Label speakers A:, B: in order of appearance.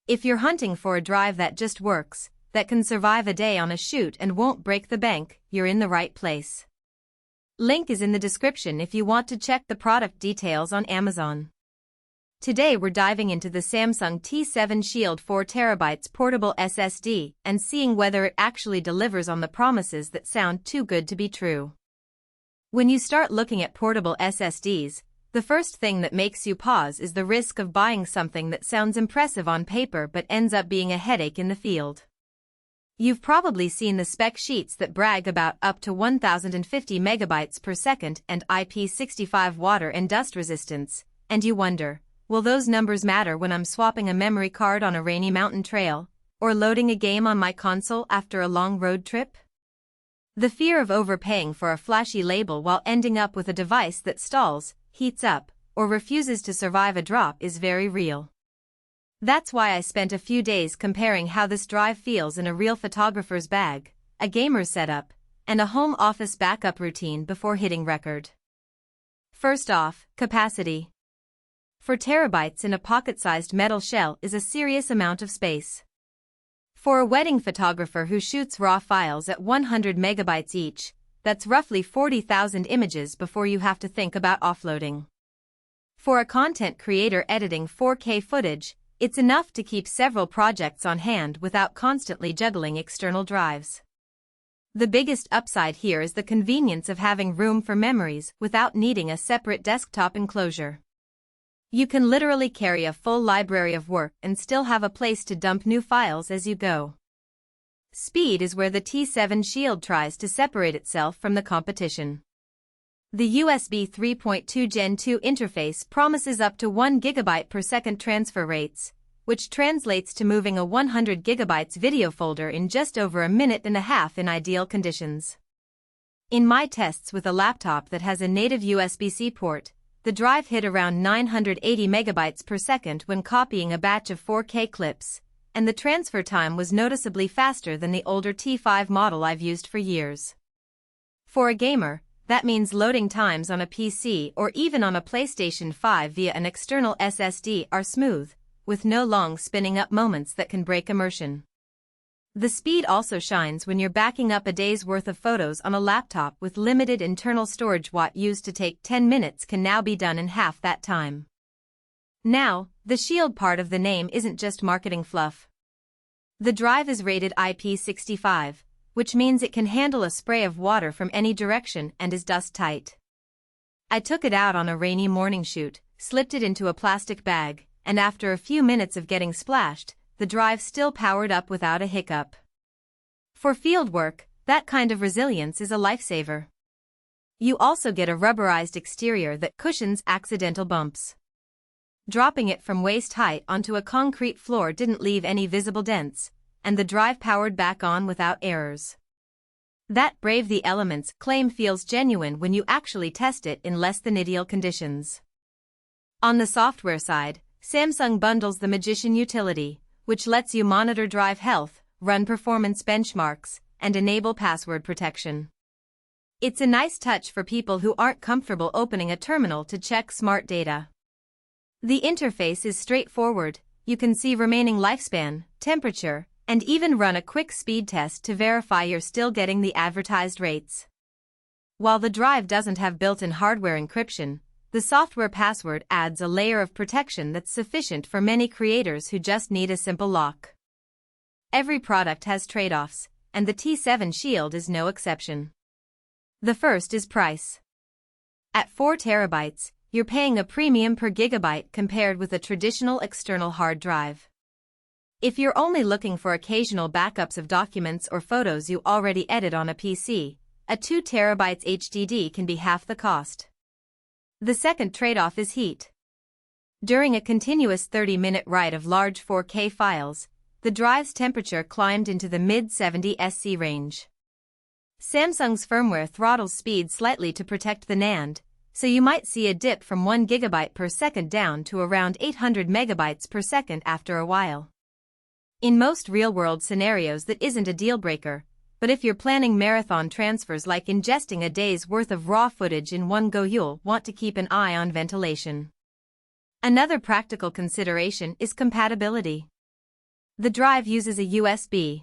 A: If you're hunting for a drive that just works, that can survive a day on a shoot and won't break the bank, you're in the right place. Link is in the description if you want to check the product details on Amazon. Today we're diving into the Samsung T7 Shield 4TB portable SSD and seeing whether it actually delivers on the promises that sound too good to be true. When you start looking at portable SSDs, the first thing that makes you pause is the risk of buying something that sounds impressive on paper but ends up being a headache in the field. You've probably seen the spec sheets that brag about up to 1050 megabytes per second and IP65 water and dust resistance, and you wonder, will those numbers matter when I'm swapping a memory card on a rainy mountain trail, or loading a game on my console after a long road trip? The fear of overpaying for a flashy label while ending up with a device that stalls, heats up, or refuses to survive a drop is very real. That's why I spent a few days comparing how this drive feels in a real photographer's bag, a gamer's setup, and a home office backup routine before hitting record. First off, capacity. 4 terabytes in a pocket-sized metal shell is a serious amount of space. For a wedding photographer who shoots RAW files at 100 megabytes each, that's roughly 40,000 images before you have to think about offloading. For a content creator editing 4K footage, it's enough to keep several projects on hand without constantly juggling external drives. The biggest upside here is the convenience of having room for memories without needing a separate desktop enclosure. You can literally carry a full library of work and still have a place to dump new files as you go. Speed is where the T7 Shield tries to separate itself from the competition. The USB 3.2 Gen 2 interface promises up to 1 GB per second transfer rates, which translates to moving a 100 GB video folder in just over a minute and a half in ideal conditions. In my tests with a laptop that has a native USB-C port, the drive hit around 980 megabytes per second when copying a batch of 4K clips, and the transfer time was noticeably faster than the older T5 model I've used for years. For a gamer, that means loading times on a PC or even on a PlayStation 5 via an external SSD are smooth, with no long spinning up moments that can break immersion. The speed also shines when you're backing up a day's worth of photos on a laptop with limited internal storage. What used to take 10 minutes can now be done in half that time. Now, the Shield part of the name isn't just marketing fluff. The drive is rated IP65, which means it can handle a spray of water from any direction and is dust tight. I took it out on a rainy morning shoot, slipped it into a plastic bag, and after a few minutes of getting splashed, the drive still powered up without a hiccup. For field work, that kind of resilience is a lifesaver. You also get a rubberized exterior that cushions accidental bumps. Dropping it from waist height onto a concrete floor didn't leave any visible dents, and the drive powered back on without errors. That brave the elements claim feels genuine when you actually test it in less than ideal conditions. On the software side, Samsung bundles the Magician utility, which lets you monitor drive health, run performance benchmarks, and enable password protection. It's a nice touch for people who aren't comfortable opening a terminal to check smart data. The interface is straightforward. You can see remaining lifespan, temperature, and even run a quick speed test to verify you're still getting the advertised rates. While the drive doesn't have built-in hardware encryption, the software password adds a layer of protection that's sufficient for many creators who just need a simple lock. Every product has trade-offs, and the T7 Shield is no exception. The first is price. At 4 terabytes, you're paying a premium per gigabyte compared with a traditional external hard drive. If you're only looking for occasional backups of documents or photos you already edit on a PC, a 2 terabytes HDD can be half the cost. The second trade-off is heat. During a continuous 30-minute write of large 4K files, the drive's temperature climbed into the mid-70 SC range. Samsung's firmware throttles speed slightly to protect the NAND, so you might see a dip from 1 GB per second down to around 800 megabytes per second after a while. In most real-world scenarios that isn't a deal-breaker, but if you're planning marathon transfers like ingesting a day's worth of raw footage in one go, you'll want to keep an eye on ventilation. Another practical consideration is compatibility. The drive uses a USB